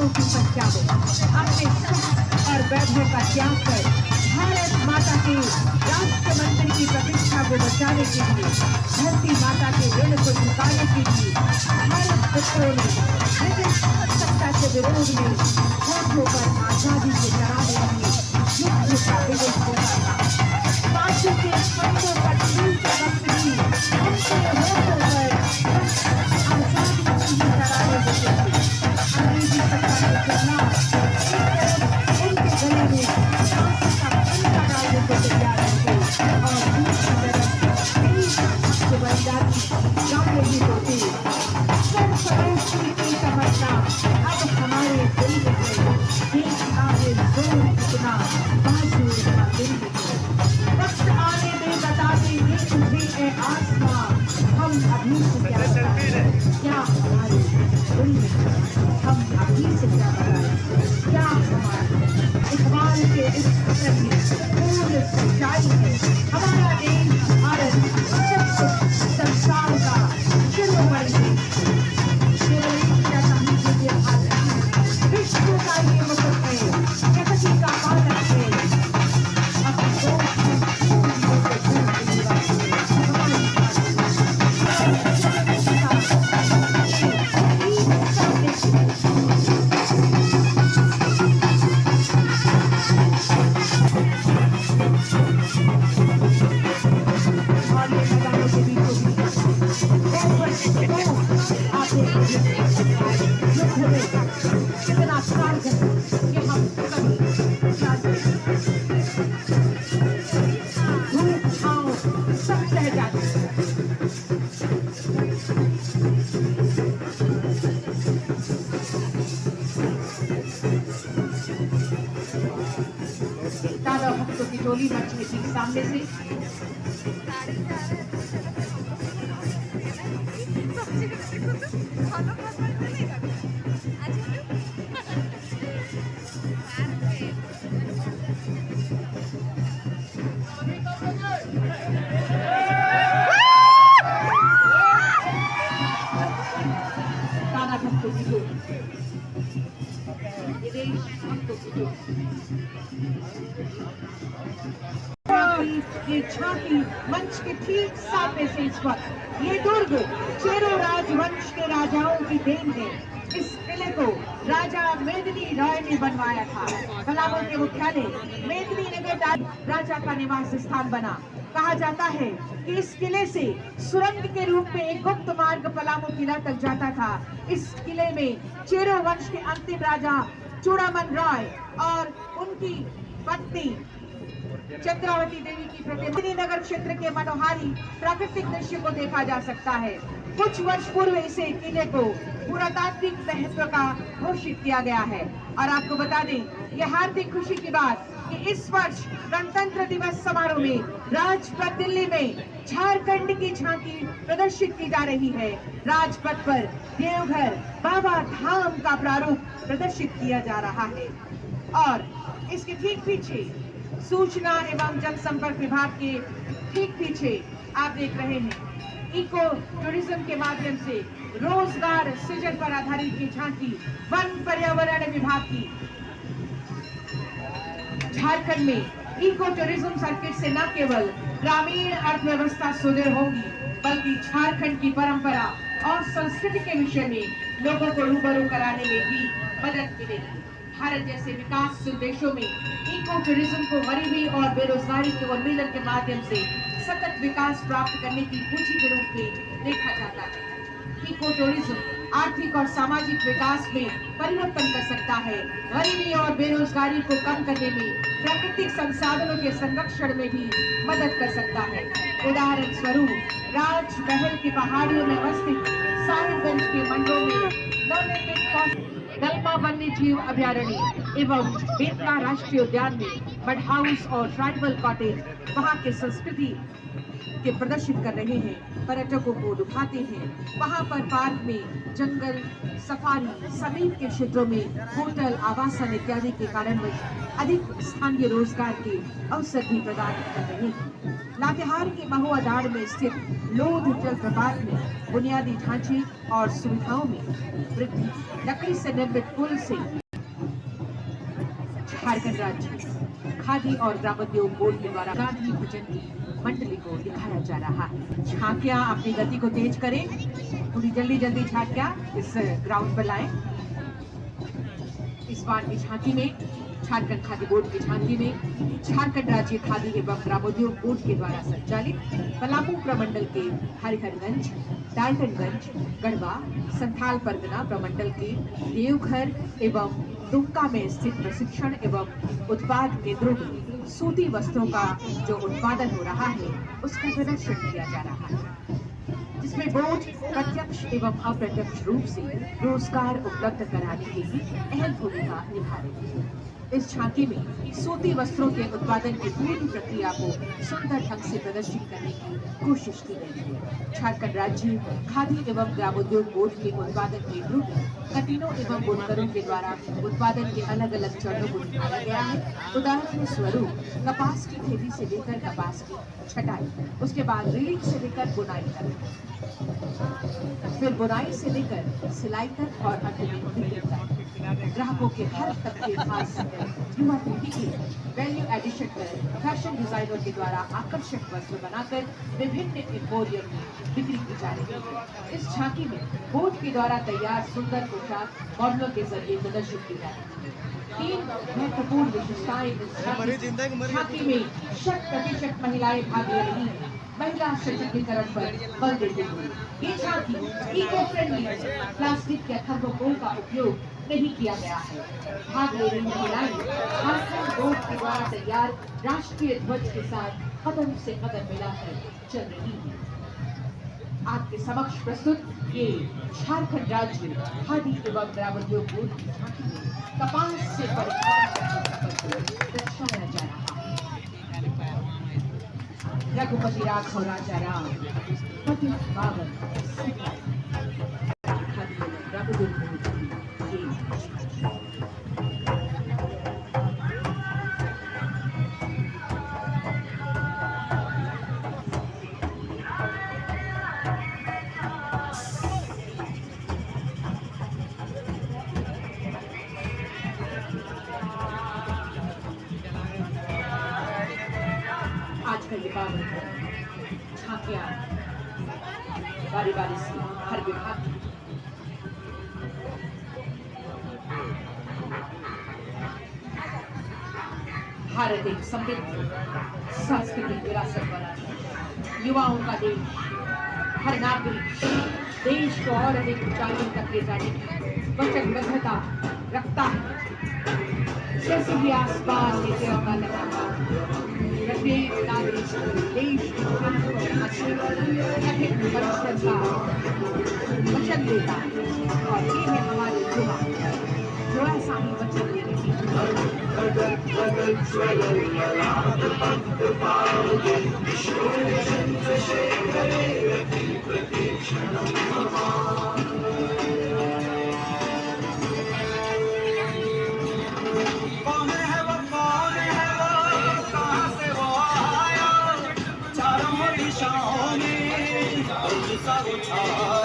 हजारों की संख्या में अपने सुख और वैभव का त्याग कर भारत माता के राष्ट्र मंदिर की प्रतिष्ठा को बचाने के लिए, धरती माता के ऋण को चुकाने के लिए भारत पुत्रों ने ब्रिटिश सत्ता के विरोध में होठों पर आजादी के कराने के लिए युद्ध का विरोध होता था। फांसी के फंदों पर छूट वक्त भी उनके होठों पर आजादी की कराने होते थे। अंग्रेजी सत्ता के खिलाफ उनके गले में फांसी का फंदा डालने को तैयार थे और दूसरी तरफ बलिदानी गाने भी होते। की तमन्ना अब हमारे दिल में है, देश आगे जोर कितना बाजू का दिल में है। वक्त आने में बता देंगे तुझे ए आसमां, हम अभी से क्या हमारे दिल में है, हम अभी से क्या बताएं, क्या हमारे इकबाल के इस पत्र में पूर्ण सच्चाई है। हमारा देश भारत संसार का शिरोमणि है, विश्व का ये मुकुट है, प्रगति का बालक है। कितना सार्थ है कि हम कभी धूप छाँव सब सह जाते हैं। दादा भक्तों की टोली मंच के ठीक सामने से ये झांकी मंच के ठीक सामने से इस वक्त ये दुर्ग चेरो राजवंश के राजाओं की देन है। इस किले को राजा मेदिनी रॉय ने बनवाया था। पलामू के मुख्यालय मेदिनी नगर राजा का निवास स्थान बना। कहा जाता है कि इस किले से सुरंग के रूप में एक गुप्त मार्ग पलामू किला तक जाता था। इस किले में चेरो वंश के अंतिम राजा चूड़ामन रॉय और उनकी पत्नी चंद्रावती देवी की प्रतिमा नगर क्षेत्र के मनोहारी प्राकृतिक दृश्य को देखा जा सकता है। कुछ वर्ष पूर्व इसे किले को पुरातात्विक महत्व का घोषित किया गया है। और आपको बता दें, यह हार्दिक खुशी की बात कि इस वर्ष गणतंत्र दिवस समारोह में राजपथ दिल्ली में झारखंड की झांकी प्रदर्शित की जा रही है। राजपथ पर देवघर बाबा धाम का प्रारूप प्रदर्शित किया जा रहा है और इसके ठीक पीछे सूचना एवं जनसंपर्क विभाग के ठीक पीछे आप देख रहे हैं इको टूरिज्म के माध्यम से रोजगार सृजन पर आधारित की झांकी वन पर्यावरण विभाग की। झारखंड में इको टूरिज्म सर्किट से न केवल ग्रामीण अर्थव्यवस्था सुदृढ़ होगी, बल्कि झारखंड की परंपरा और संस्कृति के विषय में लोगों को रूबरू कराने में भी मदद मिलेगी। भारत जैसे विकासशील देशों में इको टूरिज्म को गरीबी और बेरोजगारी के उन्मूलन के माध्यम से सतत विकास प्राप्त करने की पूंजी के रूप में देखा जाता है। इको टूरिज्म आर्थिक और सामाजिक विकास में परिवर्तन कर सकता है, गरीबी और बेरोजगारी को कम करने में, प्राकृतिक संसाधनों के संरक्षण में भी मदद कर सकता है। उदाहरण स्वरूप राजमहल की पहाड़ियों में स्थित साहिबगंज के मंडलों में नवनिर्मित गल्पा वन्य जीव अभ्यारण्य एवं बेतला राष्ट्रीय उद्यान में बर्ड हाउस और ट्राइबल कॉटेज वहां के संस्कृति के प्रदर्शित कर रहे हैं, पर्यटकों को लुभाते हैं। वहां पर पार्क में जंगल सफारी समेत के क्षेत्रों में होटल आवासन इत्यादि के कारणवश अधिक स्थानीय रोजगार के अवसर भी प्रदान कर रहे हैं। लातेहार के महुआदाड़ में स्थित लोध जलप्रपात में बुनियादी ढांचे और सुविधाओं में वृद्धि, लकड़ी से निर्मित पुल से झारखंड राज्य खादी और ग्रामोद्योग बोर्ड के द्वारा गांधी भजन की मंडली को दिखाया जा रहा है। झांकियां अपनी गति को तेज करें, थोड़ी जल्दी जल्दी झांकियां इस ग्राउंड पर लाएं। इस बार की झांकी में झारखंड खादी बोर्ड की झांकी में झारखंड राज्य खादी एवं ग्रामोद्योग बोर्ड के द्वारा संचालित पलामू प्रमंडल के हरिहरगंज, डाल्टनगंज, गढ़वा, संथाल परगना प्रमंडल के देवघर एवं दुमका में स्थित प्रशिक्षण एवं उत्पाद केंद्रों में सूती वस्त्रों का जो उत्पादन हो रहा है उसका प्रदर्शन किया जा रहा है, जिसमें बोर्ड प्रत्यक्ष एवं अप्रत्यक्ष रूप से रोजगार उपलब्ध कराने के लिए अहम भूमिका निभा रही है। इस झांकी में सूती वस्त्रों के उत्पादन की पूरी प्रक्रिया को सुंदर ढंग से प्रदर्शित करने की कोशिश की गई है। झारखंड राज्य खादी एवं ग्रामोद्योग बोर्ड के उत्पादन केंद्रों में कटीनों एवं बुनकरों के द्वारा उत्पादन के अलग अलग चरणों को दिखाया गया है। उदाहरण स्वरूप कपास की खेती से लेकर कपास की छटाई, उसके बाद रीलिंग से लेकर बुनाई तक, फिर बुनाई से लेकर सिलाई तक और अंत में बिक्री तक ग्राहकों के हर तबके खास युवा पीढ़ी के वैल्यू एडिशन कर फैशन डिजाइनर के द्वारा आकर्षक वस्त्र बनाकर विभिन्न एम्पोरियम में बिक्री की जा रही है। इस झांकी में बोर्ड के द्वारा तैयार सुंदर पोशाक मॉडलों के जरिए प्रदर्शित की जा रही है। 3 महत्वपूर्ण विशेषताएं इस झांकी में 100% महिलाएं भाग ले रही हैं। महिला सशक्तिकरण पर बल देते हुए ये झांकी इको फ्रेंडली प्लास्टिक या थर्मोकोल का उपयोग नहीं किया गया है। भाग ले रही महिलाएं झारखंड बोर्ड के द्वारा तैयार राष्ट्रीय ध्वज के साथ कदम से कदम मिलाकर चल रही है। आपके समक्ष प्रस्तुत ये झारखंड राज्य खादी एवं ग्रामोद्योग बोर्ड की झांकी में कपास से दर्शाया जा रहा है। रघुपति राघव राजा राम पति बावन खादी एवं ग्रामोद्योग बोर्ड की आज का ये पावन झांकियां बारी बारी से हर विभाग की भारत एक समृद्ध सांस्कृतिक विरासत वाला है। युवाओं का देश, हर नागरिक देश को और अधिक ऊंचाइयों तक ले जाने की वचनबद्धता रखता है। जैसे भी आसपास ये तिरंगा लगा प्रत्येक नागरिक देश की वचन देता है और ये है हमारे युवा जो ऐसा ही वचन देने की दिशाओं में